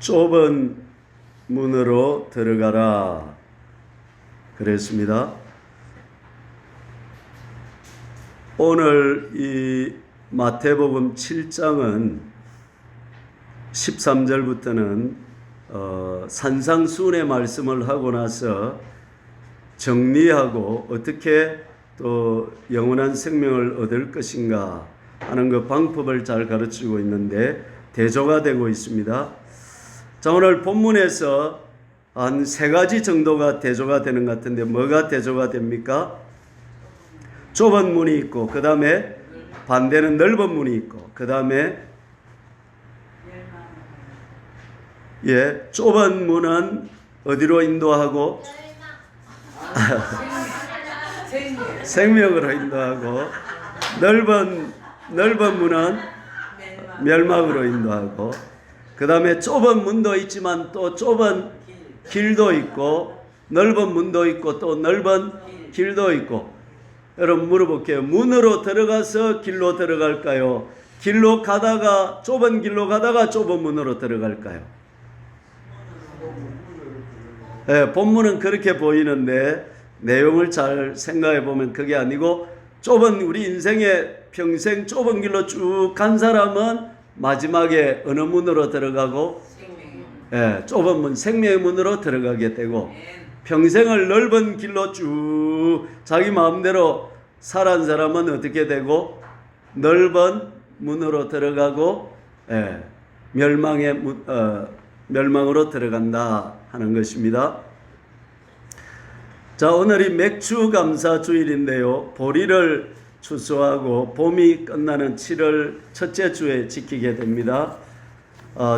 좁은 문으로 들어가라 그랬습니다. 오늘 이 마태복음 7장은 13절부터는 산상수훈의 말씀을 하고 나서 정리하고 어떻게 또 영원한 생명을 얻을 것인가 하는 그 방법을 잘 가르치고 있는데 대조가 되고 있습니다. 자, 오늘 본문에서 한 세 가지 정도가 대조가 되는 것 같은데 뭐가 대조가 됩니까? 좁은 문이 있고, 그 다음에 반대는 넓은 문이 있고, 그 다음에 좁은 문은 어디로 인도하고 생명으로 인도하고, 넓은 문은 멸망으로 인도하고, 그 다음에 좁은 문도 있지만 또 좁은 길도 있고, 넓은 문도 있고 또 넓은 길도 있고. 여러분 물어볼게요. 문으로 들어가서 길로 들어갈까요? 길로 가다가 좁은 길로 가다가 좁은 문으로 들어갈까요? 본문은 그렇게 보이는데 내용을 잘 생각해 보면 그게 아니고, 좁은 우리 인생의 평생 좁은 길로 쭉 간 사람은 마지막에 어느 문으로 들어가고, 좁은 문, 생명의 문으로 들어가게 되고, 평생을 넓은 길로 쭉 자기 마음대로 살아온 사람은 어떻게 되고, 넓은 문으로 들어가고, 멸망으로 들어간다 하는 것입니다. 자, 오늘이 맥추감사 주일인데요. 보리를 추수하고 봄이 끝나는 7월 첫째 주에 지키게 됩니다.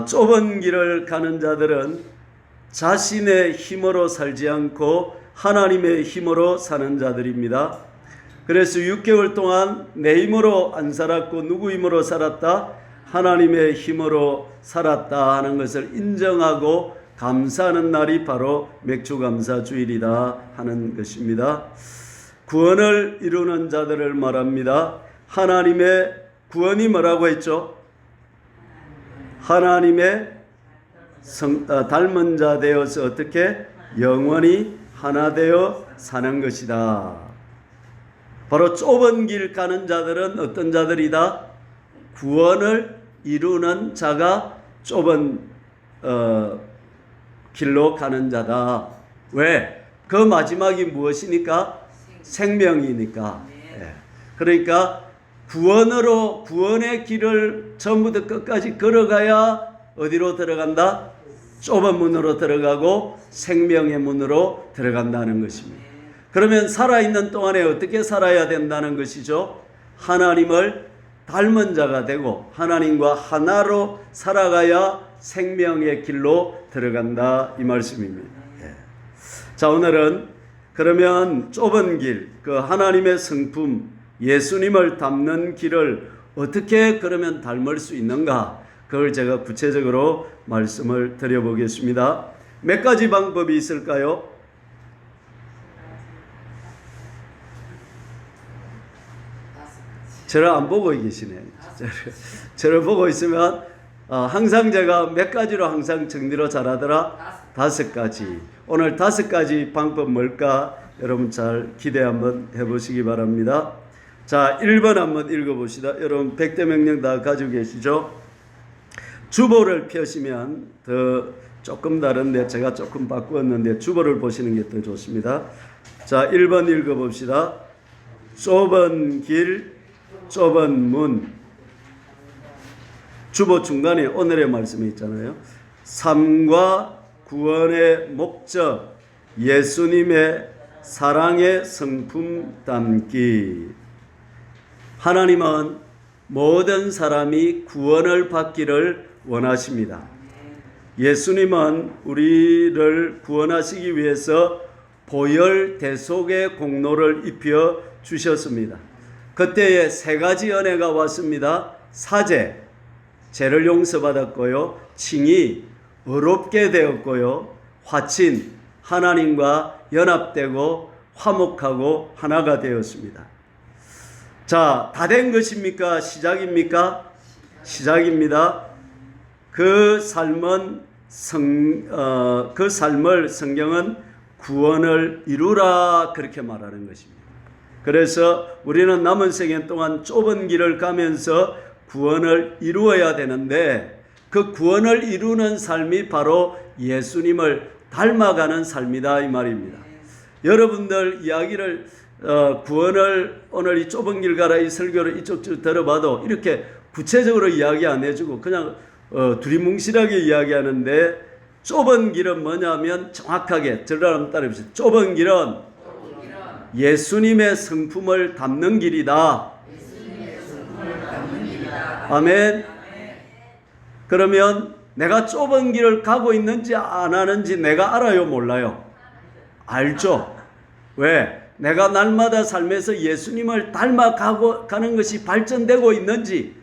좁은 길을 가는 자들은 자신의 힘으로 살지 않고 하나님의 힘으로 사는 자들입니다. 그래서 6개월 동안 내 힘으로 안 살았고 누구 힘으로 살았다? 하나님의 힘으로 살았다 하는 것을 인정하고 감사하는 날이 바로 맥추감사 주일이다 하는 것입니다. 구원을 이루는 자들을 말합니다. 하나님의 구원이 뭐라고 했죠? 하나님의 닮은 자 되어서 어떻게 영원히 하나 되어 사는 것이다. 바로 좁은 길 가는 자들은 어떤 자들이다? 구원을 이루는 자가 좁은 길로 가는 자다. 왜? 그 마지막이 무엇이니까? 생명이니까. 그러니까 구원의 길을 처음부터 끝까지 걸어가야 어디로 들어간다? 좁은 문으로 들어가고 생명의 문으로 들어간다는 것입니다. 그러면 살아있는 동안에 어떻게 살아야 된다는 것이죠? 하나님을 닮은 자가 되고 하나님과 하나로 살아가야 생명의 길로 들어간다 이 말씀입니다. 자, 오늘은 그러면 좁은 길, 그 하나님의 성품 예수님을 닮는 길을 어떻게 그러면 닮을 수 있는가? 그걸 제가 구체적으로 말씀을 드려보겠습니다. 몇 가지 방법이 있을까요? 저를 안 보고 계시네요. 저를 보고 있으면 항상 제가 몇 가지로 항상 정리로 잘하더라? 5가지. 오늘 5가지 방법 뭘까? 여러분 잘 기대 한번 해보시기 바랍니다. 자, 1번 한번 읽어봅시다. 여러분 100대 명령 다 가지고 계시죠? 주보를 펴시면 더 조금 다른데 제가 조금 바꾸었는데 주보를 보시는 게 더 좋습니다. 자, 1번 읽어봅시다. 좁은 길, 좁은 문. 주보 중간에 오늘의 말씀이 있잖아요. 삶과 구원의 목적, 예수님의 사랑의 성품 담기. 하나님은 모든 사람이 구원을 받기를 원하십니다. 예수님은 우리를 구원하시기 위해서 보혈 대속의 공로를 입혀 주셨습니다. 그때에 3가지 은혜가 왔습니다. 사죄, 죄를 용서받았고요. 칭의, 의롭게 되었고요. 화친, 하나님과 연합되고 화목하고 하나가 되었습니다. 자, 다 된 것입니까? 시작입니까? 시작입니다. 그 삶은 그 삶을 성경은 구원을 이루라 그렇게 말하는 것입니다. 그래서 우리는 남은 생애 동안 좁은 길을 가면서 구원을 이루어야 되는데 그 구원을 이루는 삶이 바로 예수님을 닮아가는 삶이다 이 말입니다. 여러분들 이야기를 구원을 오늘 이 좁은 길 가라 이 설교를 이쪽 들어봐도 이렇게 구체적으로 이야기 안 해주고 그냥 두리뭉실하게 이야기하는데 좁은 길은 뭐냐면 정확하게 저를 한번 따라해보세요. 좁은 길은 예수님의 성품을 담는 길이다. 아멘. 그러면 내가 좁은 길을 가고 있는지 안 하는지 내가 알아요, 몰라요? 알죠. 왜? 내가 날마다 삶에서 예수님을 닮아가는 것이 발전되고 있는지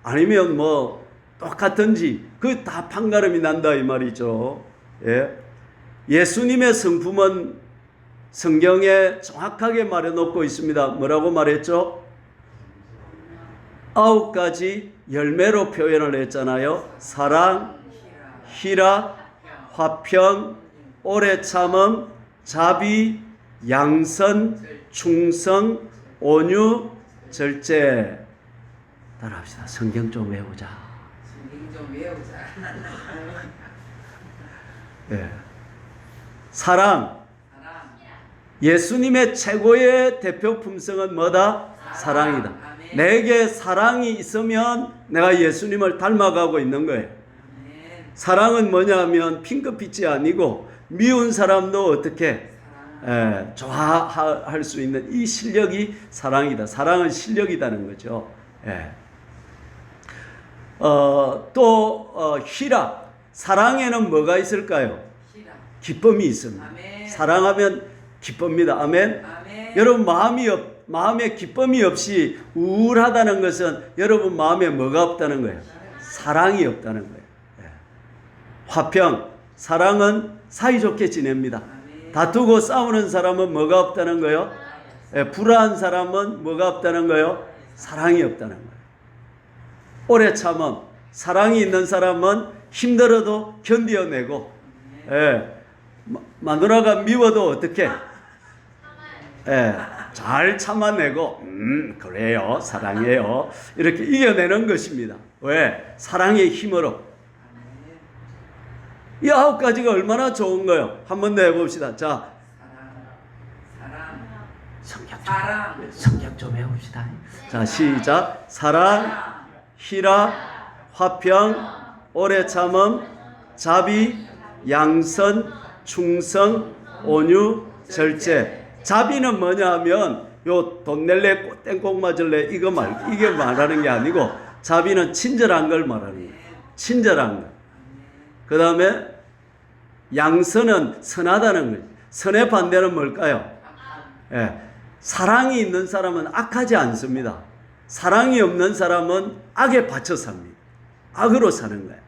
아니면 뭐 똑같은지 그 다 판가름이 난다 이 말이죠. 예. 예수님의 성품은 성경에 정확하게 말해놓고 있습니다. 뭐라고 말했죠? 9가지 열매로 표현을 했잖아요. 사랑, 희락, 화평, 오래 참음, 자비, 양선, 충성, 온유, 절제. 따라합시다. 성경 좀 외우자. 성경 좀 외우자. 네. 사랑. 예수님의 최고의 대표 품성은 뭐다? 사랑이다. 아멘. 내게 사랑이 있으면 내가 예수님을 닮아가고 있는 거예요. 아멘. 사랑은 뭐냐면 핑크빛이 아니고 미운 사람도 어떻게 좋아할 수 있는 이 실력이 사랑이다. 사랑은 실력이라는 거죠. 예. 희락. 사랑에는 뭐가 있을까요? 기쁨이 있습니다. 아멘. 사랑하면 기쁩니다. 아멘. 아멘. 여러분 마음에 기쁨이 없이 우울하다는 것은 여러분 마음에 뭐가 없다는 거예요? 사랑이 없다는 거예요. 예. 화평. 사랑은 사이좋게 지냅니다. 아멘. 다투고 싸우는 사람은 뭐가 없다는 거예요? 예. 불화한 사람은 뭐가 없다는 거예요? 사랑이 없다는 거예요. 오래 참음. 사랑이 있는 사람은 힘들어도 견뎌내고, 예. 마누라가 미워도 어떻게? 예, 잘 참아내고, 그래요, 사랑해요. 이렇게 이겨내는 것입니다. 왜? 사랑의 힘으로. 이 9가지가 얼마나 좋은 거예요? 한 번 더 해봅시다. 자, 성경 좀 해봅시다. 자, 시작. 사랑, 희락, 화평, 오래 참음, 자비, 양선, 충성, 온유, 절제. 자비는 뭐냐 하면 요 돈 낼래 땡콩 맞을래 이게 말하는 게 아니고 자비는 친절한 걸 말하는 거예요. 친절한 거. 그 다음에 양선은 선하다는 거예요. 선의 반대는 뭘까요? 예. 사랑이 있는 사람은 악하지 않습니다. 사랑이 없는 사람은 악에 받쳐 삽니다. 악으로 사는 거예요.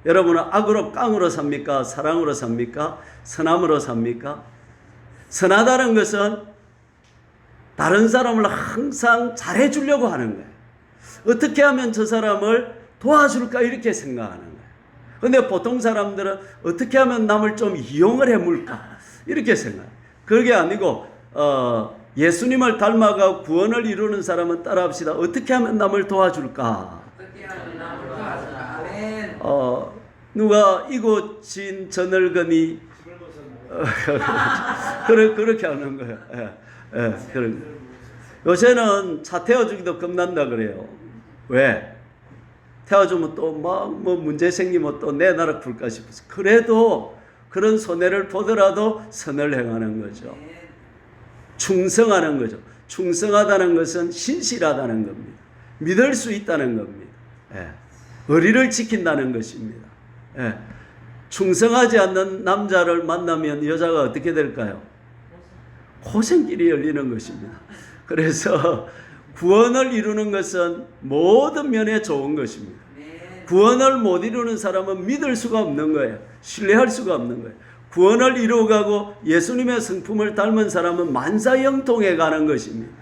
여러분은 악으로 깡으로 삽니까? 사랑으로 삽니까? 선함으로 삽니까? 선하다는 것은 다른 사람을 항상 잘해주려고 하는 거예요. 어떻게 하면 저 사람을 도와줄까 이렇게 생각하는 거예요. 그런데 보통 사람들은 어떻게 하면 남을 좀 이용을 해물까 이렇게 생각해요. 그게 아니고 예수님을 닮아가 구원을 이루는 사람은 따라합시다. 어떻게 하면 남을 도와줄까? 누가 이곳인 저 늙은이 그렇게 하는 거예요. 요새는 차 태워주기도 겁난다 그래요. 왜? 태워주면 또 막 뭐 문제 생기면 또 내 나라 풀까 싶어서. 그래도 그런 손해를 보더라도 선을 행하는 거죠. 충성하는 거죠. 충성하다는 것은 신실하다는 겁니다. 믿을 수 있다는 겁니다. 의리를 지킨다는 것입니다. 충성하지 않는 남자를 만나면 여자가 어떻게 될까요? 고생길이 열리는 것입니다. 그래서 구원을 이루는 것은 모든 면에 좋은 것입니다. 구원을 못 이루는 사람은 믿을 수가 없는 거예요. 신뢰할 수가 없는 거예요. 구원을 이루어가고 예수님의 성품을 닮은 사람은 만사형통해 가는 것입니다.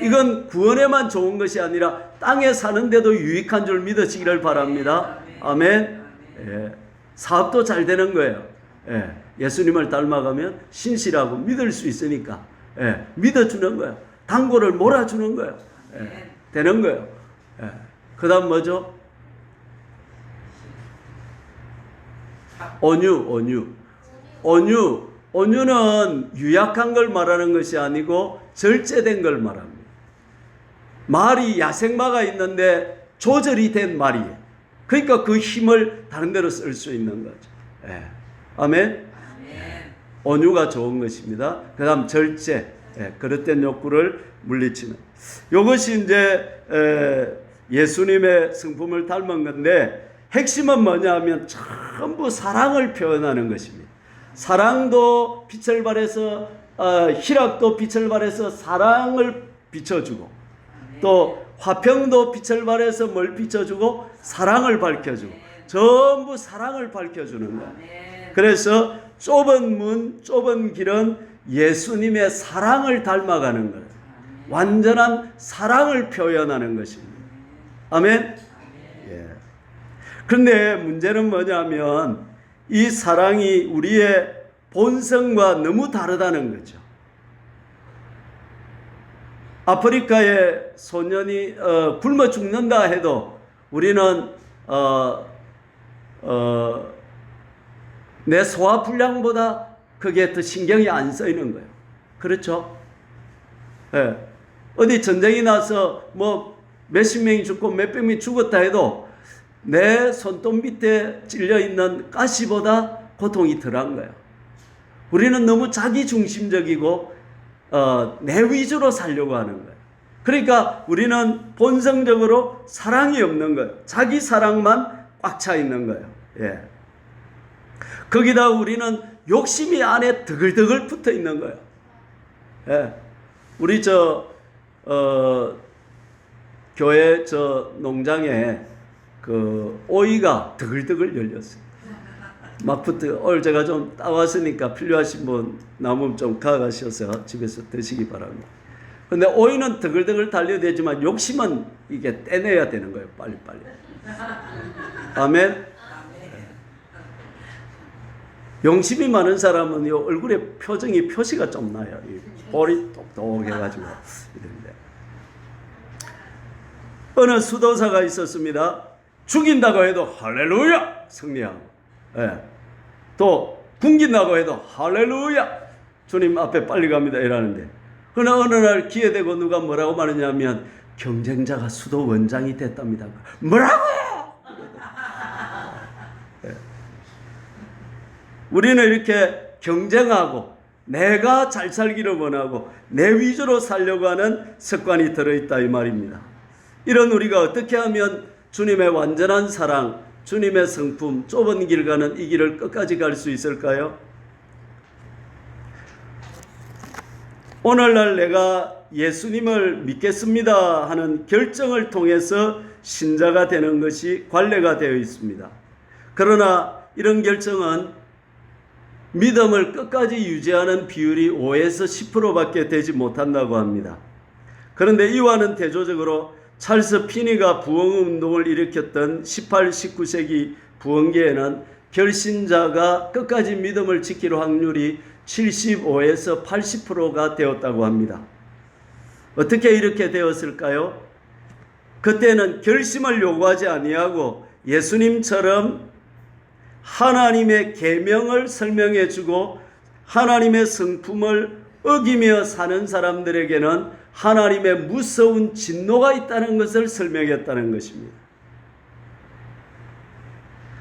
이건 구원에만 좋은 것이 아니라 땅에 사는데도 유익한 줄 믿으시기를 바랍니다. 아멘. 예. 사업도 잘 되는 거예요. 예. 예수님을 닮아가면 신실하고 믿을 수 있으니까 예. 믿어주는 거예요. 당고를 몰아주는 거예요. 예. 되는 거예요. 예. 그 다음 뭐죠? 온유는 유약한 걸 말하는 것이 아니고 절제된 걸 말합니다. 말이 야생마가 있는데 조절이 된 말이에요. 그러니까 그 힘을 다른 데로 쓸 수 있는 거죠. 예. 아멘? 온유가 좋은 것입니다. 그 다음 절제, 그릇된 욕구를 물리치는. 이것이 이제 예수님의 성품을 닮은 건데 핵심은 뭐냐면 전부 사랑을 표현하는 것입니다. 사랑도 빛을 발해서 희락도 빛을 발해서 사랑을 비춰주고 또 화평도 빛을 발해서 뭘 비춰주고 사랑을 밝혀주고 전부 사랑을 밝혀주는 거예요. 그래서 좁은 문, 좁은 길은 예수님의 사랑을 닮아가는 거예요. 완전한 사랑을 표현하는 것입니다. 아멘? 예. 그런데 문제는 뭐냐면 이 사랑이 우리의 본성과 너무 다르다는 거죠. 아프리카의 소년이 굶어 죽는다 해도 우리는 내 소화불량보다 그게 더 신경이 안 쓰이는 거예요. 그렇죠? 예. 어디 전쟁이 나서 뭐 몇십 명이 죽고 몇백 명이 죽었다 해도 내 손톱 밑에 찔려 있는 가시보다 고통이 덜한 거예요. 우리는 너무 자기중심적이고 내 위주로 살려고 하는 거예요. 그러니까 우리는 본성적으로 사랑이 없는 거예요. 자기 사랑만 꽉 차 있는 거예요. 예. 거기다 우리는 욕심이 안에 드글드글 붙어 있는 거예요. 예. 우리 교회 농장에 그 오이가 드글드글 열렸어요. 막 붙어. 오늘 제가 좀 따왔으니까 필요하신 분 남으면 좀 가가셔서 집에서 드시기 바랍니다. 근데 오이는 드글드글 달려되지만 욕심은 이게 떼내야 되는 거예요. 빨리빨리. 아멘. 용심이 많은 사람은 얼굴에 표시가 좀 나요. 볼이 똑똑해가지고 이런데. 어느 수도사가 있었습니다. 죽인다고 해도 할렐루야 승리하고, 예. 또 굶긴다고 해도 할렐루야 주님 앞에 빨리 갑니다 이러는데, 그러나 어느 날 기회되고 누가 뭐라고 말하냐면 경쟁자가 수도 원장이 됐답니다. 뭐라고요? 예. 우리는 이렇게 경쟁하고 내가 잘 살기를 원하고 내 위주로 살려고 하는 습관이 들어있다 이 말입니다. 이런 우리가 어떻게 하면 주님의 완전한 사랑, 주님의 성품, 좁은 길 가는 이 길을 끝까지 갈 수 있을까요? 오늘날 내가 예수님을 믿겠습니다 하는 결정을 통해서 신자가 되는 것이 관례가 되어 있습니다. 그러나 이런 결정은 믿음을 끝까지 유지하는 비율이 5에서 10%밖에 되지 못한다고 합니다. 그런데 이와는 대조적으로 찰스 피니가 부흥운동을 일으켰던 18, 19세기 부흥계에는 결신자가 끝까지 믿음을 지킬 확률이 75에서 80%가 되었다고 합니다. 어떻게 이렇게 되었을까요? 그때는 결심을 요구하지 아니하고 예수님처럼 하나님의 계명을 설명해 주고 하나님의 성품을 어기며 사는 사람들에게는 하나님의 무서운 진노가 있다는 것을 설명했다는 것입니다.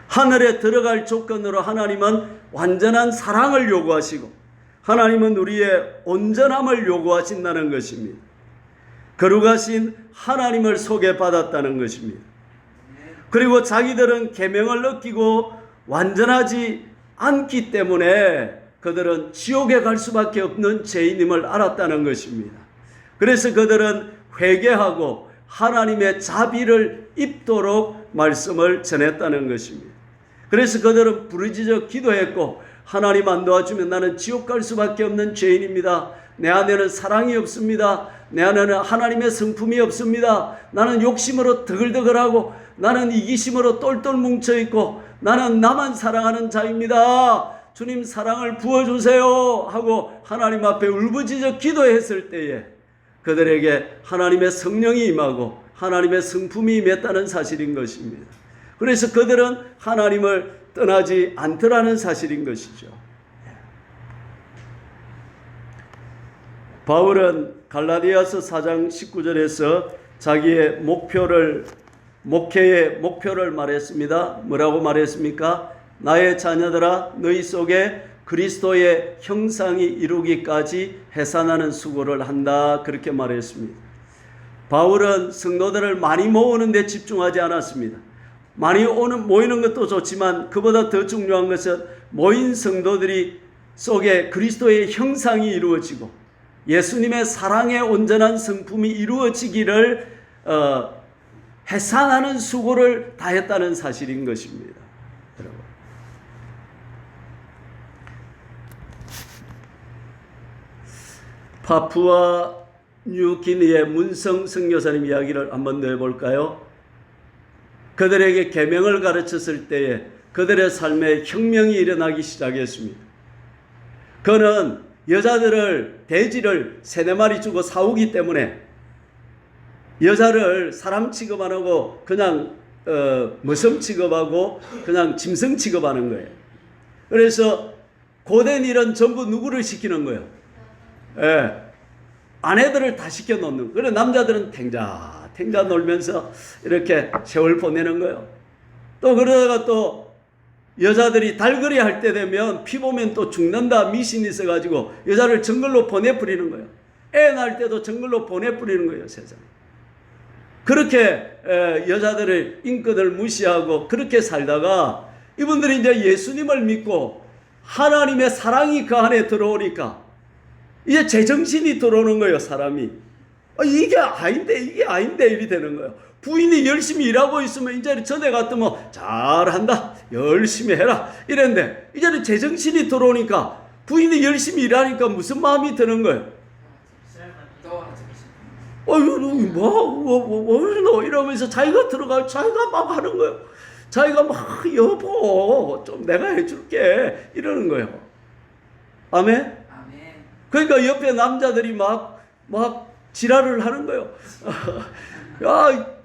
하늘에 들어갈 조건으로 하나님은 완전한 사랑을 요구하시고 하나님은 우리의 온전함을 요구하신다는 것입니다. 거룩하신 하나님을 소개받았다는 것입니다. 그리고 자기들은 계명을 어기고 완전하지 않기 때문에 그들은 지옥에 갈 수밖에 없는 죄인임을 알았다는 것입니다. 그래서 그들은 회개하고 하나님의 자비를 입도록 말씀을 전했다는 것입니다. 그래서 그들은 부르짖어 기도했고 하나님 안 도와주면 나는 지옥 갈 수밖에 없는 죄인입니다. 내 안에는 사랑이 없습니다. 내 안에는 하나님의 성품이 없습니다. 나는 욕심으로 드글드글하고 나는 이기심으로 똘똘 뭉쳐있고 나는 나만 사랑하는 자입니다. 주님 사랑을 부어주세요 하고 하나님 앞에 울부짖어 기도했을 때에 그들에게 하나님의 성령이 임하고 하나님의 성품이 임했다는 사실인 것입니다. 그래서 그들은 하나님을 떠나지 않더라는 사실인 것이죠. 바울은 갈라디아서 4장 19절에서 자기의 목회의 목표를 말했습니다. 뭐라고 말했습니까? 나의 자녀들아 너희 속에 그리스도의 형상이 이루기까지 해산하는 수고를 한다. 그렇게 말했습니다. 바울은 성도들을 많이 모으는 데 집중하지 않았습니다. 많이 모이는 것도 좋지만 그보다 더 중요한 것은 모인 성도들이 속에 그리스도의 형상이 이루어지고 예수님의 사랑의 온전한 성품이 이루어지기를 해산하는 수고를 다했다는 사실인 것입니다. 여러분. 파푸아 뉴기니의 문성 선교사님 이야기를 한번 더 해볼까요? 그들에게 계명을 가르쳤을 때에 그들의 삶에 혁명이 일어나기 시작했습니다. 그는 여자들을 돼지를 3-4마리 주고 사오기 때문에 여자를 사람 취급 안 하고 그냥 머슴 취급하고 그냥 짐승 취급하는 거예요. 그래서 고된 일은 전부 누구를 시키는 거예요? 아내들을 다 시켜놓는. 그래 남자들은 탱자 놀면서 이렇게 세월 보내는 거예요. 또 그러다가 또 여자들이 달거리 할 때 되면 피 보면 또 죽는다 미신이 있어가지고 여자를 정글로 보내버리는 거예요. 애 낳을 때도 정글로 보내버리는 거예요. 세상에. 그렇게 여자들의 인권을 무시하고 그렇게 살다가 이분들이 이제 예수님을 믿고 하나님의 사랑이 그 안에 들어오니까 이제 제정신이 들어오는 거예요. 사람이. 이게 아닌데 이리 되는 거예요. 부인이 열심히 일하고 있으면 이제 전에 같으면 잘한다 열심히 해라 이랬는데 이제는 제정신이 들어오니까 부인이 열심히 일하니까 무슨 마음이 드는 거예요? 뭐 이러면서 자기가 들어가 자기가 막 하는 거예요. 자기가 막 여보 좀 내가 해줄게 이러는 거예요. 아멘? 그러니까 옆에 남자들이 막 지랄을 하는 거예요. 야,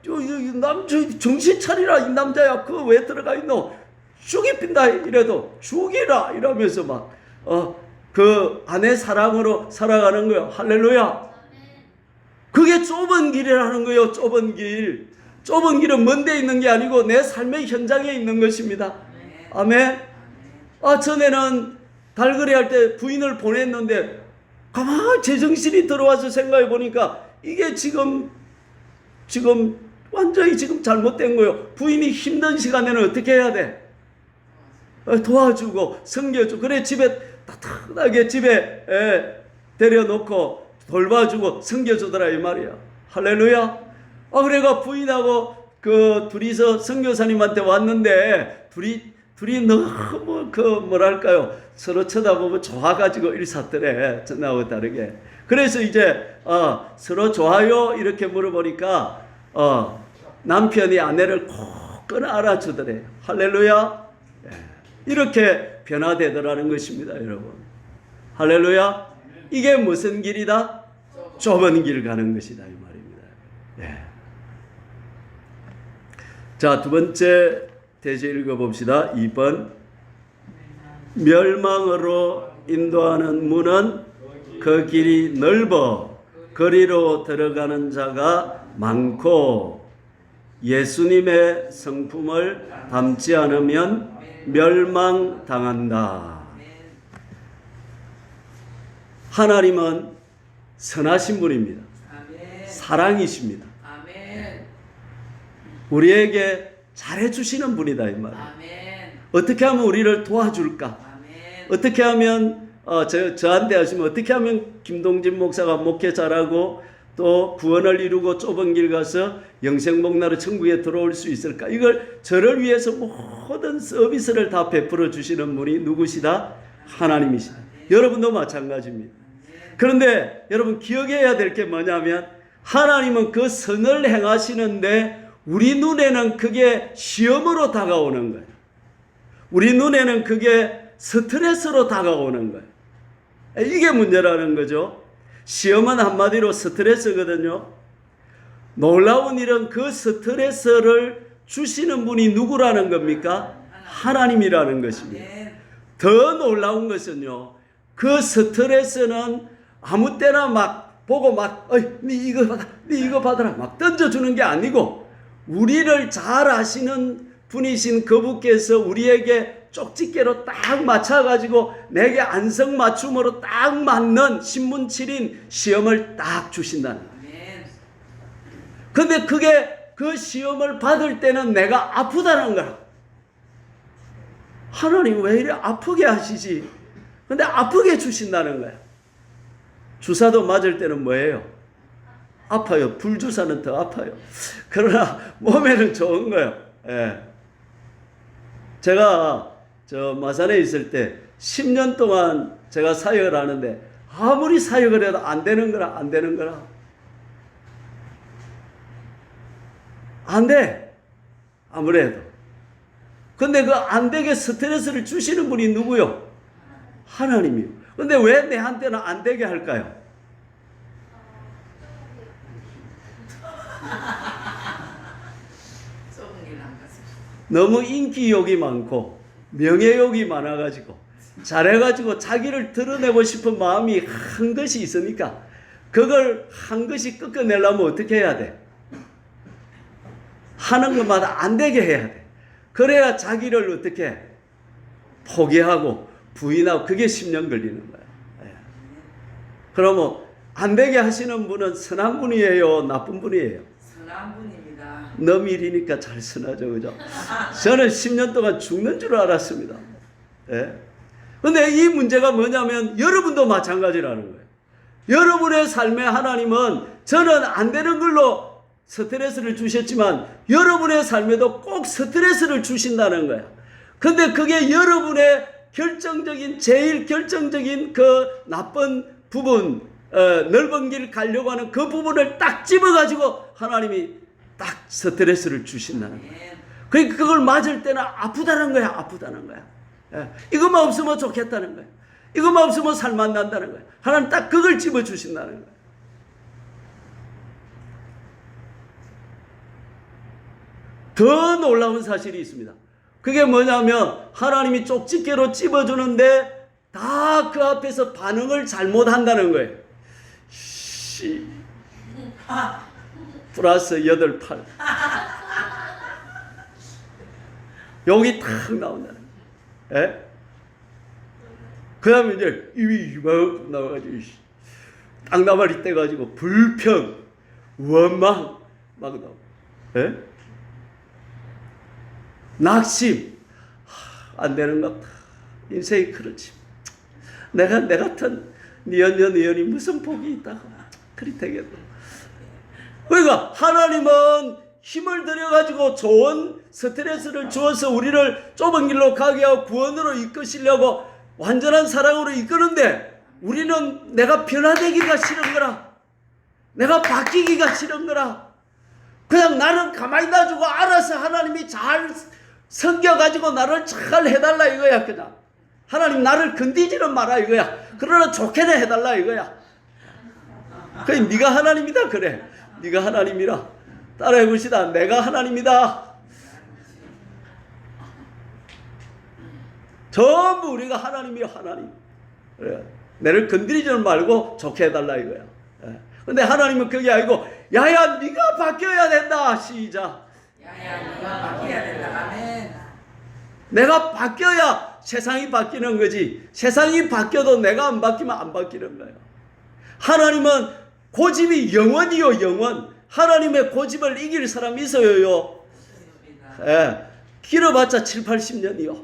정신 차리라 이 남자야. 그거 왜 들어가 있노? 죽이 핀다 이래도 죽이라 이러면서 막 그 아내 사랑으로 살아가는 거예요. 할렐루야. 그게 좁은 길이라는 거예요. 좁은 길. 좁은 길은 먼 데 있는 게 아니고 내 삶의 현장에 있는 것입니다. 아멘. 전에는 달거리 할 때 부인을 보냈는데 가만히 제정신이 들어와서 생각해 보니까 이게 지금 완전히 지금 잘못된 거예요. 부인이 힘든 시간에는 어떻게 해야 돼? 도와주고 섬겨주고 그래 집에 따뜻하게 집에 데려놓고 돌봐주고 섬겨주더라 이 말이야. 할렐루야. 그래가 부인하고 그 둘이서 선교사님한테 왔는데 둘이 너무 뭐랄까요 서로 쳐다보고 좋아가지고 일사더래 전하고 다르게. 그래서 이제 서로 좋아요 이렇게 물어보니까 남편이 아내를 꼭 끊어 알아주더래. 할렐루야. 이렇게 변화되더라는 것입니다 여러분. 할렐루야. 이게 무슨 길이다? 좁은 길 가는 것이다 이 말입니다. 자, 두 번째 대제 읽어봅시다. 2번. 멸망으로 인도하는 문은 그 길이 넓어 거리로 들어가는 자가 많고 예수님의 성품을 담지 않으면 멸망당한다. 하나님은 선하신 분입니다. 사랑이십니다. 우리에게 잘해주시는 분이다 이 말이에요. 어떻게 하면 우리를 도와줄까? 어떻게 하면 저한테 하시면 어떻게 하면 김동진 목사가 목회 잘하고 또 구원을 이루고 좁은 길 가서 영생복나루 천국에 들어올 수 있을까? 이걸 저를 위해서 모든 서비스를 다 베풀어 주시는 분이 누구시다? 하나님이시다. 여러분도 마찬가지입니다. 그런데 여러분 기억해야 될 게 뭐냐면 하나님은 그 선을 행하시는데 우리 눈에는 그게 시험으로 다가오는 거예요. 우리 눈에는 그게 스트레스로 다가오는 거예요. 이게 문제라는 거죠. 시험은 한마디로 스트레스거든요. 놀라운 일은 그 스트레스를 주시는 분이 누구라는 겁니까? 하나님이라는 것입니다. 더 놀라운 것은요, 그 스트레스는 아무 때나 막 보고 막, 네 이거 받아, 네 이거 받아라 막 던져주는 게 아니고, 우리를 잘 아시는 분이신 그분께서 우리에게 쪽집게로 딱 맞춰가지고 내게 안성맞춤으로 딱 맞는 신문칠인 시험을 딱 주신다는 거예요. 근데 그게 그 시험을 받을 때는 내가 아프다는 거야. 하나님 왜 이래 아프게 하시지? 근데 아프게 주신다는 거야. 주사도 맞을 때는 뭐예요? 아파요. 불주사는 더 아파요. 그러나 몸에는 좋은 거예요. 예. 제가 저 마산에 있을 때 10년 동안 제가 사역을 하는데 아무리 사역을 해도 안 되는 거라. 안 돼. 아무래도. 근데 그 안 되게 스트레스를 주시는 분이 누구요? 하나님이요. 근데 왜 내한테는 안 되게 할까요? 너무 인기욕이 많고 명예욕이 많아가지고 잘해가지고 자기를 드러내고 싶은 마음이 한 것이 있으니까 그걸 한 것이 꺾어내려면 어떻게 해야 돼? 하는 것마다 안 되게 해야 돼. 그래야 자기를 어떻게 포기하고 부인하고 그게 10년 걸리는 거야. 그러면 안 되게 하시는 분은 선한 분이에요? 나쁜 분이에요? 선한 분입니다. 너밀이니까 잘 선하죠. 그죠? 저는 10년 동안 죽는 줄 알았습니다. 예. 근데 이 문제가 뭐냐면 여러분도 마찬가지라는 거예요. 여러분의 삶에 하나님은 저는 안 되는 걸로 스트레스를 주셨지만 여러분의 삶에도 꼭 스트레스를 주신다는 거야. 근데 그게 여러분의 제일 결정적인 그 나쁜 부분, 넓은 길 가려고 하는 그 부분을 딱 집어가지고 하나님이 딱 스트레스를 주신다는 거야. 그러니까 그걸 맞을 때는 아프다는 거야. 예. 이것만 없으면 좋겠다는 거야. 이것만 없으면 살만 난다는 거야. 하나님 딱 그걸 집어주신다는 거야. 더 놀라운 사실이 있습니다. 그게 뭐냐면 하나님이 쪽집게로 찝어주는데 다 그 앞에서 반응을 잘못한다는 거예요. 플러스 8, 8. 여기 탁 나온다는 거예요. 예? 그 다음에 이제 입이 막 나와가지고 땅나발이 떼가지고 불평, 원망 막 나오고. 예? 낙심, 안 되는 것 같아. 인생이 그렇지. 내가 내 같은 니언이 무슨 복이 있다고. 그리 되겠노. 그러니까 하나님은 힘을 들여가지고 좋은 스트레스를 주어서 우리를 좁은 길로 가게 하고 구원으로 이끄시려고 완전한 사랑으로 이끄는데 우리는 내가 변화되기가 싫은 거라. 내가 바뀌기가 싫은 거라. 그냥 나는 가만히 놔두고 알아서 하나님이 잘 섬겨가지고 나를 잘 해달라 이거야. 그냥 하나님 나를 건드지는 마라 이거야. 그러나 좋게는 해달라 이거야. 그래 네가 하나님이다. 그래 네가 하나님이라 따라해봅시다. 내가 하나님이다. 전부 우리가 하나님이야. 하나님. 그래. 내를 건드리지는 말고 좋게 해달라 이거야. 근데 하나님은 그게 아니고 야야 네가 바뀌어야 된다. 시작. 야야 네가 바뀌어야 된다. 아멘. 내가 바뀌어야 세상이 바뀌는 거지. 세상이 바뀌어도 내가 안 바뀌면 안 바뀌는 거예요. 하나님은 고집이 영원이요. 영원. 하나님의 고집을 이길 사람이 있어요. 예. 길어봤자 7, 80년이요.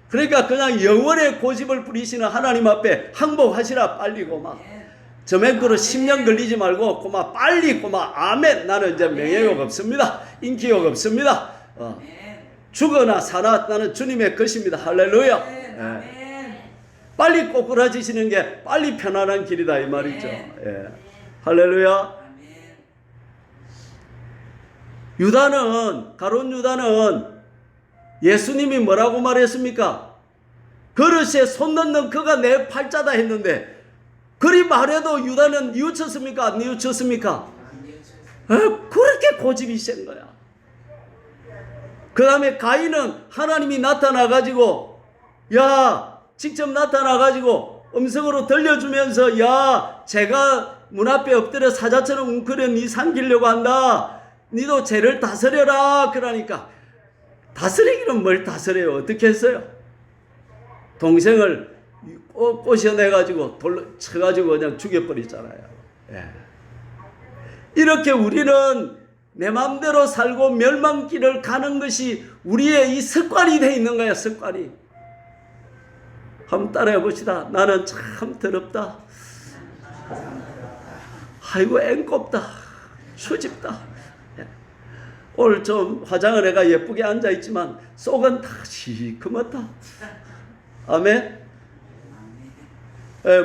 그러니까 그냥 영원의 고집을 부리시는 하나님 앞에 항복하시라. 빨리 고마. 저맹크로 10년 걸리지 말고 고마 빨리 고마. 아멘. 나는 이제 명예욕 없습니다. 인기욕 없습니다. 죽어나 사나 나는 주님의 것입니다. 할렐루야. 예. 빨리 꼬꾸라지시는 게 빨리 편안한 길이다 이 말이죠. 예. 할렐루야. 가룟 유다는 예수님이 뭐라고 말했습니까? 그릇에 손 넣는 그가 내 팔자다 했는데 그리 말해도 유다는 뉘우쳤습니까? 안 뉘우쳤습니까? 그렇게 고집이 센 거야. 그 다음에 가인은 하나님이 나타나가지고 직접 나타나가지고 음성으로 들려주면서 제가 문 앞에 엎드려 사자처럼 웅크려 네 삼키려고 한다. 니도 죄를 다스려라. 그러니까 다스리기는 뭘 다스려요? 어떻게 했어요? 동생을 꼬셔내가지고 돌로 쳐가지고 그냥 죽여버리잖아요. 이렇게 우리는 내 마음대로 살고 멸망길을 가는 것이 우리의 이 습관이 돼 있는 거야. 습관이. 한번 따라해 봅시다. 나는 참 더럽다. 아이고 앵꼽다. 수집다. 오늘 좀 화장을 해가 예쁘게 앉아있지만 속은 다 시커멓다. 아멘.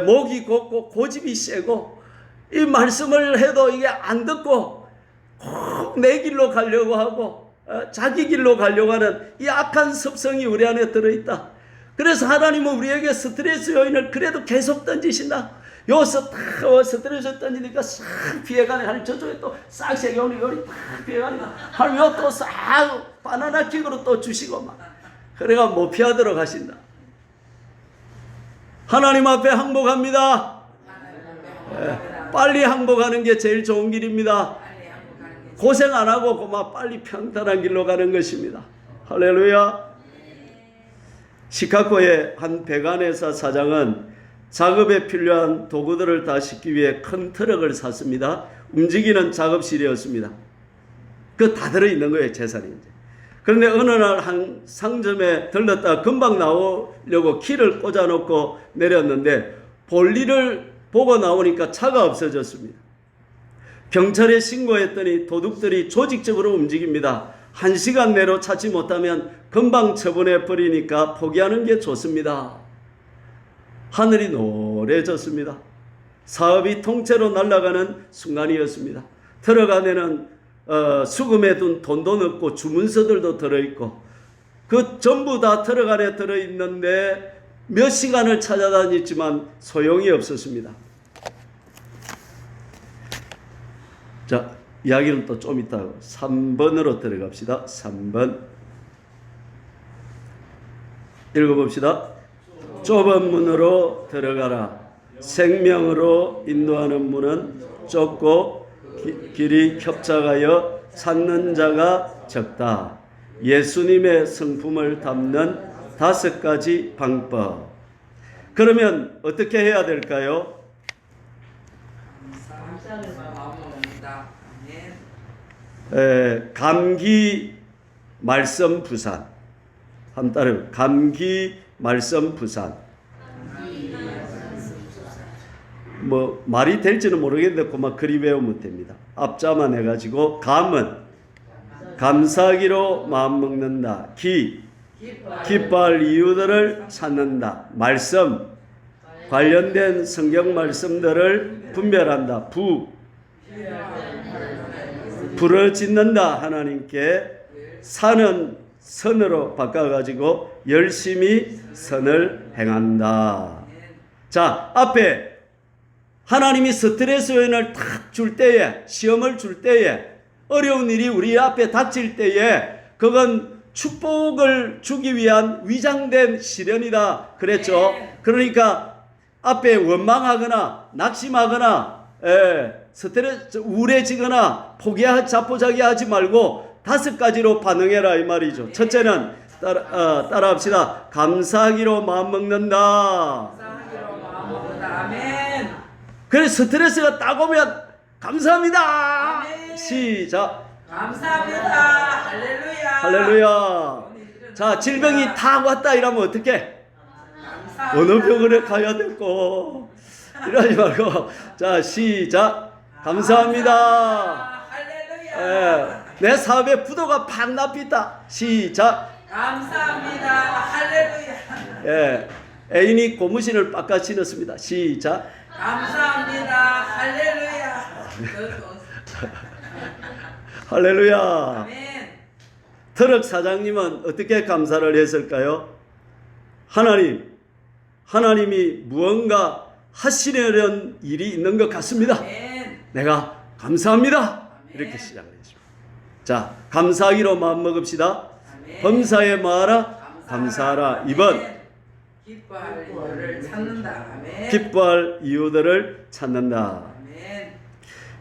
목이 곱고 고집이 세고 이 말씀을 해도 이게 안 듣고 꼭 내 길로 가려고 하고 자기 길로 가려고 하는 이 악한 습성이 우리 안에 들어있다. 그래서 하나님은 우리에게 스트레스 요인을 그래도 계속 던지신다. 여기서 딱 스트레스 던지니까 싹 피해가네. 하나님 저쪽에 또 싹 세게 요리 딱 피해가네. 하나님 여기 또 싹 바나나 킥으로 또 주시고 막. 그래가 못 피하도록 하신다. 하나님 앞에 항복합니다. 빨리 항복하는 게 제일 좋은 길입니다. 고생 안 하고 그만 빨리 평탄한 길로 가는 것입니다. 할렐루야. 시카고의 한 배관회사 사장은 작업에 필요한 도구들을 다 싣기 위해 큰 트럭을 샀습니다. 움직이는 작업실이었습니다. 그거 다 들어있는 거예요, 재산이. 이제. 그런데 어느 날 한 상점에 들렀다 금방 나오려고 키를 꽂아놓고 내렸는데 볼일을 보고 나오니까 차가 없어졌습니다. 경찰에 신고했더니 도둑들이 조직적으로 움직입니다. 1시간 내로 찾지 못하면 금방 처분해 버리니까 포기하는 게 좋습니다. 하늘이 노래졌습니다. 사업이 통째로 날아가는 순간이었습니다. 트럭 안에는 수금에 둔 돈도 넣고 주문서들도 들어있고 그 전부 다 트럭 안에 들어있는데 몇 시간을 찾아다녔지만 소용이 없었습니다. 자, 이야기는 또 좀 이따 3번으로 들어갑시다. 3번 읽어봅시다. 좁은 문으로 들어가라. 생명으로 인도하는 문은 좁고 길이 협착하여 찾는 자가 적다. 예수님의 성품을 담는 5가지 방법. 그러면 어떻게 해야 될까요? 감기 말씀 부산. 한 따라 감기 말씀 부산. 뭐 말이 될지는 모르겠는데 그만 그리 외우면 됩니다. 앞자만 해가지고 감은 감사하기로 마음먹는다. 기뻐할 이유들을 찾는다. 말씀 관련된 성경 말씀들을 분별한다. 불을 짓는다. 하나님께 사는 선으로 바꿔가지고 열심히 선을 행한다. 자, 앞에 하나님이 스트레스 요인을 탁 줄 때에, 시험을 줄 때에, 어려운 일이 우리 앞에 닥칠 때에 그건 축복을 주기 위한 위장된 시련이다 그랬죠. 그러니까 앞에 원망하거나 낙심하거나 스트레스 우울해지거나 자포자기하지 말고 5가지로 반응해라 이 말이죠. 첫째는 따라합시다. 감사하기로 마음먹는다. 아멘. 그래서 스트레스가 딱 오면 감사합니다. 아멘. 시작. 감사합니다. 할렐루야. 할렐루야. 자, 질병이 다 왔다 이러면 어떻게? 어느 병원에 가야 될거 이러지 말고 자, 시작. 감사합니다. 할렐루야. 내 사업에 부도가 팍 납니다. 시작. 감사합니다. 할렐루야. 애인이 고무신을 빡까 신었습니다. 시작. 감사합니다. 할렐루야. 할렐루야. 아멘. 트럭 사장님은 어떻게 감사를 했을까요? 하나님이 무언가 하시려는 일이 있는 것 같습니다. 아멘. 내가 감사합니다. 아멘. 이렇게 시작을 했습니다. 자, 감사하기로 마음먹읍시다. 아멘. 범사에 뭐하라? 감사하라. 2번, 기뻐할 이유를 찾는다. 아멘. 기뻐할 이유들을 찾는다. 아멘.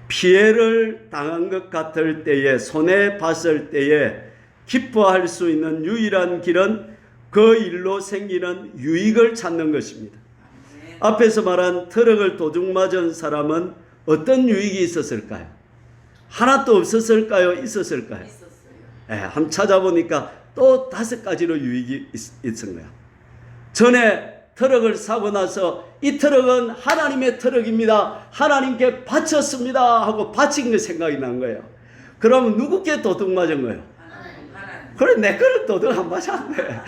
피해를 당한 것 같을 때에, 손해봤을 때에 기뻐할 수 있는 유일한 길은 그 일로 생기는 유익을 찾는 것입니다. 아멘. 앞에서 말한 트럭을 도둑 맞은 사람은 어떤 유익이 있었을까요? 하나도 없었을까요? 있었을까요? 있었어요. 한번 찾아보니까 또 5가지로 유익이 있은 거야. 전에 트럭을 사고 나서 이 트럭은 하나님의 트럭입니다. 하나님께 바쳤습니다 하고 바친 게 생각이 난 거예요. 그럼 누구께 도둑 맞은 거예요? 하나님. 그래, 내 거는 도둑 안 맞았네.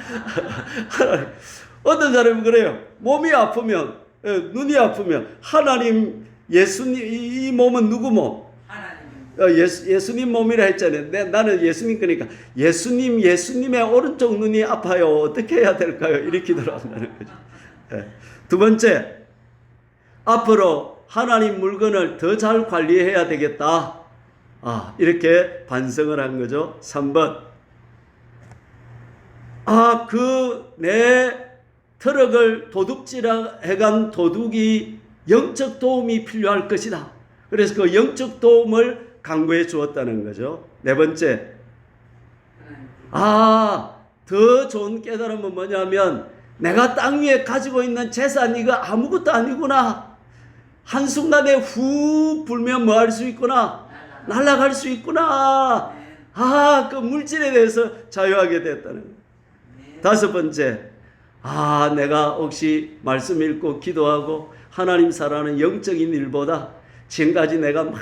어떤 사람은 그래요. 몸이 아프면, 눈이 아프면 하나님, 예수님, 이 몸은 누구 몸? 하나님. 예수님 몸이라 했잖아요. 나는 예수님 거니까 예수님의 오른쪽 눈이 아파요. 어떻게 해야 될까요? 이렇게 기도를 한다는 거죠. 두 번째, 앞으로 하나님 물건을 더 잘 관리해야 되겠다. 이렇게 반성을 한 거죠. 3번, 내 트럭을 도둑질해 간 도둑이 영적 도움이 필요할 것이다. 그래서 그 영적 도움을 강구해 주었다는 거죠. 네 번째, 더 좋은 깨달음은 뭐냐면 내가 땅 위에 가지고 있는 재산 이거 아무것도 아니구나. 한순간에 훅 불면 뭐 할 수 있구나. 날아갈 수 있구나. 그 물질에 대해서 자유하게 됐다는 거예요. 다섯 번째, 내가 혹시 말씀 읽고 기도하고 하나님 사랑하는 영적인 일보다 지금까지 내가 막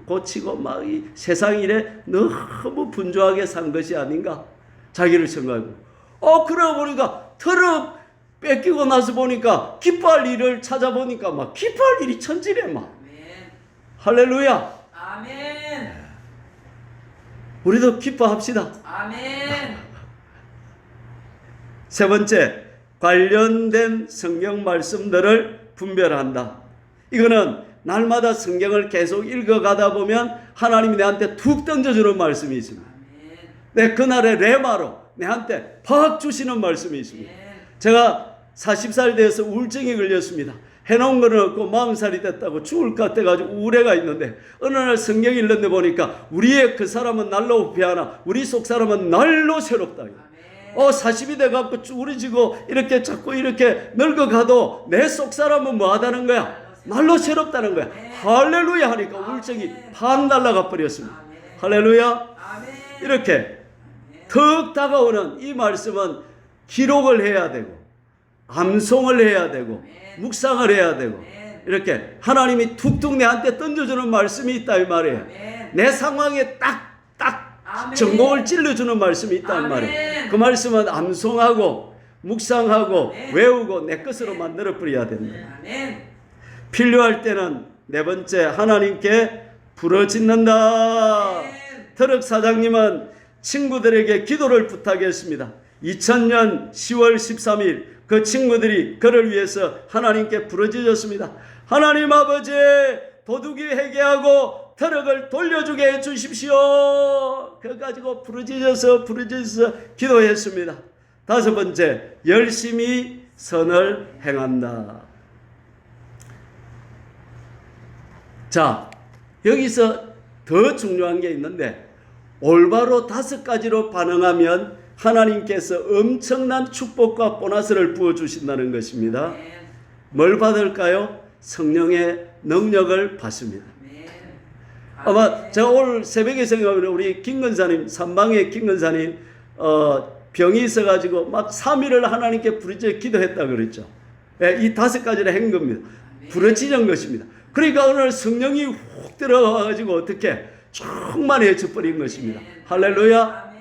고치고 막 이 세상 일에 너무 분주하게 산 것이 아닌가 자기를 생각하고 그러고 보니까 트럭 뺏기고 나서 보니까 기뻐할 일을 찾아보니까 막 기뻐할 일이 천지래 막. 아멘. 할렐루야. 아멘. 우리도 기뻐합시다. 아멘. 세 번째, 관련된 성경 말씀들을 분별한다. 이거는 날마다 성경을 계속 읽어가다 보면 하나님이 내한테 툭 던져주는 말씀이 있습니다. 내 그날의 레마로 내한테 팍 주시는 말씀이 있습니다. 제가 40살 돼서 우울증이 걸렸습니다. 해놓은 거는 없고 40살이 됐다고 죽을 것 같아가지고 우울해가 있는데 어느 날 성경 읽는데 보니까 우리의 그 사람은 날로 피하나 우리 속 사람은 날로 새롭다. 40이 돼갖고 우울해지고 이렇게 자꾸 이렇게 늙어가도 내 속 사람은 뭐 하다는 거야? 날로 새롭다는 거야. 할렐루야 하니까 우울증이 팍 날아가 버렸습니다. 할렐루야. 이렇게 턱 다가오는 이 말씀은 기록을 해야 되고 암송을 해야 되고 묵상을 해야 되고 이렇게 하나님이 툭툭 내한테 던져주는 말씀이 있다 이 말이에요. 내 상황에 딱딱 전공을 찔러주는 말씀이 있다 이 말이에요. 그 말씀은 암송하고 묵상하고 외우고 내 것으로 만들어 버려야 된다. 필요할 때는 네 번째, 하나님께 부르짖는다. 트럭 사장님은 친구들에게 기도를 부탁했습니다. 2000년 10월 13일 그 친구들이 그를 위해서 하나님께 부르짖었습니다. 하나님 아버지, 도둑이 회개하고 트럭을 돌려주게 해주십시오. 그거 가지고 부르짖어서 기도했습니다. 다섯 번째, 열심히 선을 행한다. 자, 여기서 더 중요한 게 있는데 올바로 5가지로 반응하면 하나님께서 엄청난 축복과 보너스를 부어주신다는 것입니다. 뭘 받을까요? 성령의 능력을 받습니다. 아마 제가 오늘 새벽에 생각하면 우리 김근사님, 삼방의 김근사님 병이 있어가지고 막 3일을 하나님께 부르짖어 기도했다 그랬죠. 이 5가지를 한 겁니다. 부르짖은 것입니다. 그러니까 오늘 성령이 훅 들어가가지고 어떻게 충만해져 버린 것입니다. 할렐루야.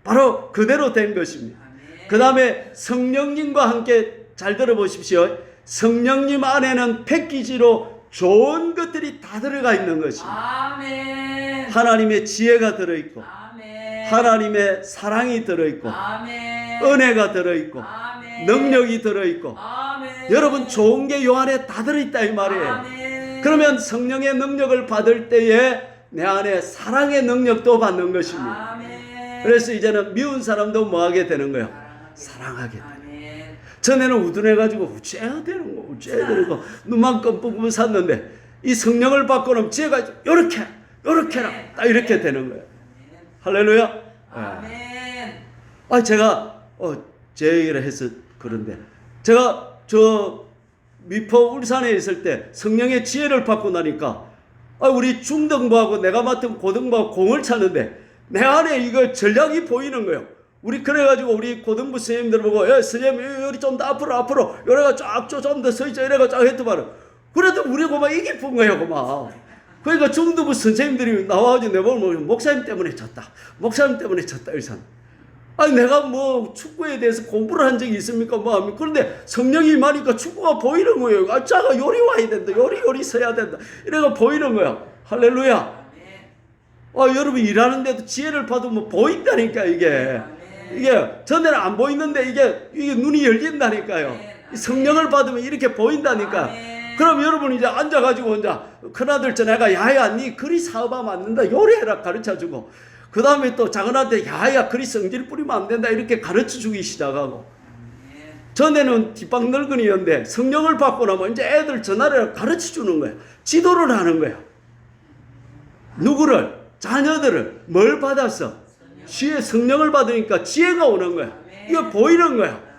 바로 그대로 된 것입니다. 그 다음에 성령님과 함께 잘 들어보십시오. 성령님 안에는 패키지로 좋은 것들이 다 들어가 있는 것입니다. 아멘. 하나님의 지혜가 들어있고 아멘. 하나님의 사랑이 들어있고 아멘. 은혜가 들어있고 아멘. 능력이 들어있고 아멘. 여러분 좋은 게 요 안에 다 들어있다 이 말이에요. 아멘. 그러면 성령의 능력을 받을 때에 내 안에 사랑의 능력도 받는 것입니다. 아멘. 그래서 이제는 미운 사람도 뭐 하게 되는 거예요? 사랑하게 돼요. 아멘. 전에는 우둔해가지고 어째야 되는 거 어째야 되는 거 눈만 껌뻑 샀는데 이 성령을 받고 나면 지혜가 요렇게 요렇게라 딱 이렇게 되는 거예요. 할렐루야. 아멘. 아 제가 제 얘기를 해서 그런데 제가 저 미포 울산에 있을 때 성령의 지혜를 받고 나니까 우리 중등부하고 내가 맡은 고등부하고 공을 차는데 내 안에 이거 전략이 보이는 거예요. 우리 그래가지고 우리 고등부 선생님들 보고 야 선생님 여기 좀 더 앞으로 요래가 쫙 좀 더 서있자 이래가 쫙 했더만 그래도 우리 고만 이게 푼 거예요 고만. 그러니까 중등부 선생님들이 나와가지고 내 보면 목사님 때문에 졌다 목사님 때문에 졌다 이러잖아. 아니 내가 뭐 축구에 대해서 공부를 한 적이 있습니까? 뭐 그런데 성령이 임하니까 축구가 보이는 거예요. 아 자가 요리 와야 된다. 요리 서야 된다. 이래가 보이는 거야. 할렐루야. 여러분 일하는데도 지혜를 받으면 보인다니까 이게 전에는 안 보이는데 이게 눈이 열린다니까요. 성령을 받으면 이렇게 보인다니까. 그럼 여러분 이제 앉아가지고 이제 큰아들 전에가 야야 니 그리 사업하면 안 된다. 요리해라 가르쳐주고 그 다음에 또 작은아들 야야 그리 성질 뿌리면 안 된다 이렇게 가르쳐주기 시작하고 전에는 뒷방 늙은이였는데 성령을 받고 나면 이제 애들 전화를 가르쳐주는 거야. 지도를 하는 거야. 누구를? 자녀들을 뭘 받았어? 성령을 받으니까 지혜가 오는 거야. 이거 보이는 거야.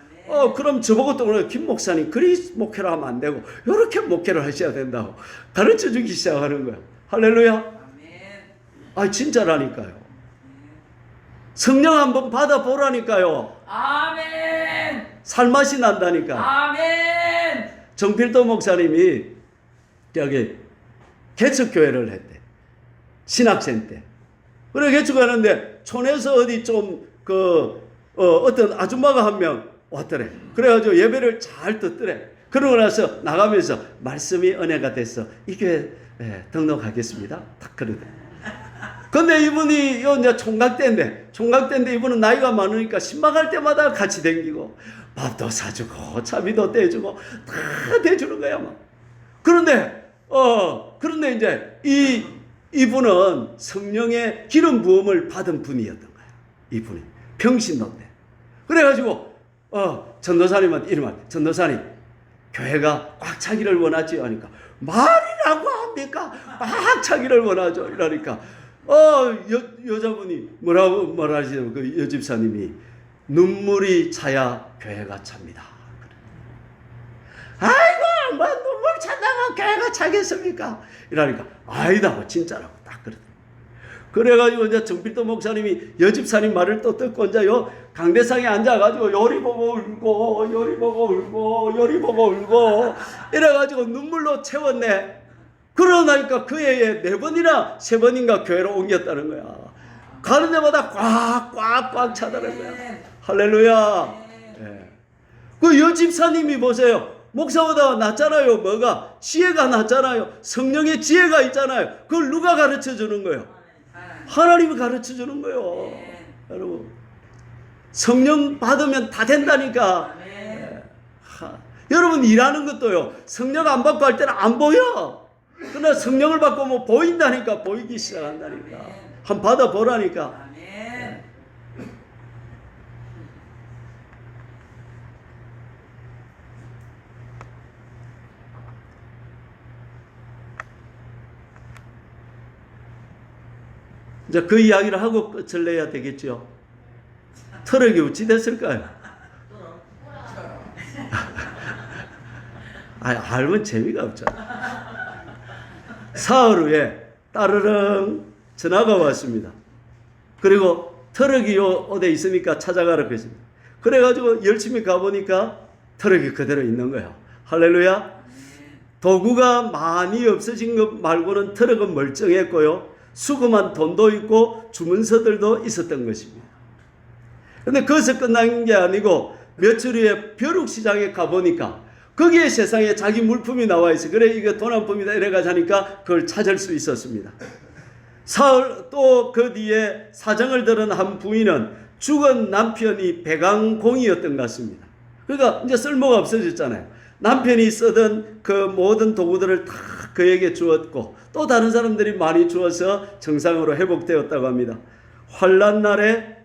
그럼 저보고 또 오늘 김 목사님 그리 목회를 하면 안 되고 이렇게 목회를 하셔야 된다고 가르쳐주기 시작하는 거야. 할렐루야. 진짜라니까요. 성령 한번 받아보라니까요. 아멘. 살맛이 난다니까. 아멘. 정필도 목사님이 여기 개척교회를 했대. 신학생 때. 그래 개척하는데 촌에서 어디 좀 어떤 아줌마가 한 명 왔더래. 그래가지고 예배를 잘 듣더래. 그러고 나서 나가면서 말씀이 은혜가 됐어. 이 교회 등록하겠습니다. 딱 그러더래. 근데 이분이 이제 총각 때인데 이분은 나이가 많으니까 신방할 때마다 같이 댕기고 밥도 사주고 차비도 떼주고 다 대주는 거야 막. 그런데 이제 이분은 성령의 기름 부음을 받은 분이었던 거야. 이분이 평신도인데. 그래가지고 전도사님한테 이러면 전도사님 교회가 꽉 차기를 원하지요 하니까 말이라고 합니까? 꽉 차기를 원하죠 이러니까 여자분이 뭐라시냐면 그 여집사님이 눈물이 차야 교회가 찹니다. 아이고 뭐 눈물 찬다고 교회가 차겠습니까? 이러니까 아니다 진짜라고 딱 그러더라고요. 그래가지고 이제 정필도 목사님이 여집사님 말을 또 듣고 이제 강대상에 앉아가지고 요리 보고 울고 이래가지고 눈물로 채웠네. 그러나니까 그 해에 4번이나 3번인가 교회로 옮겼다는 거야. 가는 데마다 꽉 차다는 거야. 할렐루야. 그 여집사님이 보세요. 목사보다 낫잖아요. 뭐가? 지혜가 낫잖아요. 성령의 지혜가 있잖아요. 그걸 누가 가르쳐 주는 거예요? 하나님이 가르쳐 주는 거예요. 여러분 성령 받으면 다 된다니까. 여러분 일하는 것도요. 성령 안 받고 할 때는 안 보여. 그러나 성령을 받고 뭐 보인다니까. 보이기 시작한다니까. 한번 받아보라니까. 이제 그 이야기를 하고 끝을 내야 되겠죠. 트럭이 어찌 됐을까요? 알면 재미가 없잖아. 사흘 후에 따르릉 전화가 왔습니다. 그리고 트럭이 어디 있으니까 찾아가라고 했습니다. 그래가지고 열심히 가보니까 트럭이 그대로 있는 거예요. 할렐루야. 도구가 많이 없어진 것 말고는 트럭은 멀쩡했고요. 수금한 돈도 있고 주문서들도 있었던 것입니다. 그런데 거기서 끝난 게 아니고 며칠 후에 벼룩시장에 가보니까 거기에 세상에 자기 물품이 나와 있어. 그래 이거 돈 한 푼이다 이래가지고 하니까 그걸 찾을 수 있었습니다. 사흘 또 그 뒤에 사정을 들은 한 부인은 죽은 남편이 배강공이었던 것 같습니다. 그러니까 이제 쓸모가 없어졌잖아요. 남편이 쓰던 그 모든 도구들을 다 그에게 주었고 또 다른 사람들이 많이 주어서 정상으로 회복되었다고 합니다. 환난 날에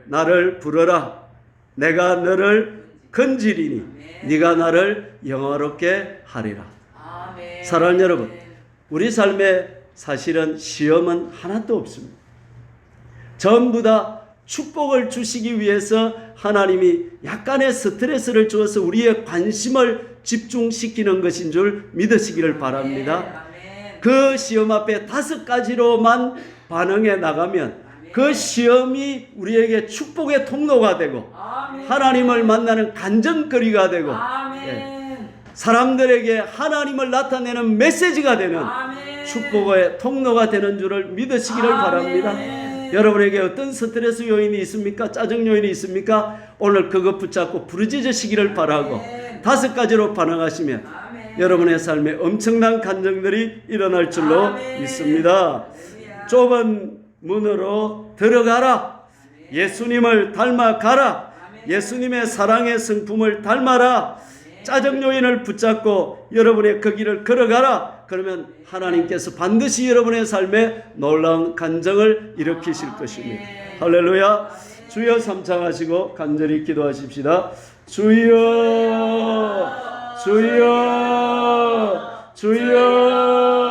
나를 부르라. 내가 너를 건지리니 네가 나를 영화롭게 하리라. 아멘. 사랑하는 여러분, 우리 삶에 사실은 시험은 하나도 없습니다. 전부 다 축복을 주시기 위해서 하나님이 약간의 스트레스를 주어서 우리의 관심을 집중시키는 것인 줄 믿으시기를 바랍니다. 아멘. 그 시험 앞에 5가지로만 반응해 나가면 그 시험이 우리에게 축복의 통로가 되고 아멘. 하나님을 만나는 간증거리가 되고 아멘. 사람들에게 하나님을 나타내는 메시지가 되는 아멘. 축복의 통로가 되는 줄을 믿으시기를 아멘. 바랍니다. 여러분에게 어떤 스트레스 요인이 있습니까? 짜증 요인이 있습니까? 오늘 그것 붙잡고 부르짖으시기를 바라고 5가지로 반응하시면 아멘. 여러분의 삶에 엄청난 간증들이 일어날 줄로 아멘. 믿습니다. 할렐루야. 좁은 문으로 들어가라. 예수님을 닮아가라. 아멘. 예수님의 사랑의 성품을 닮아라. 짜증 요인을 붙잡고 여러분의 그 길을 걸어가라. 그러면 하나님께서 반드시 여러분의 삶에 놀라운 간증을 일으키실 것입니다. 할렐루야. 주여 삼창하시고 간절히 기도하십시다. 주여, 주여, 주여.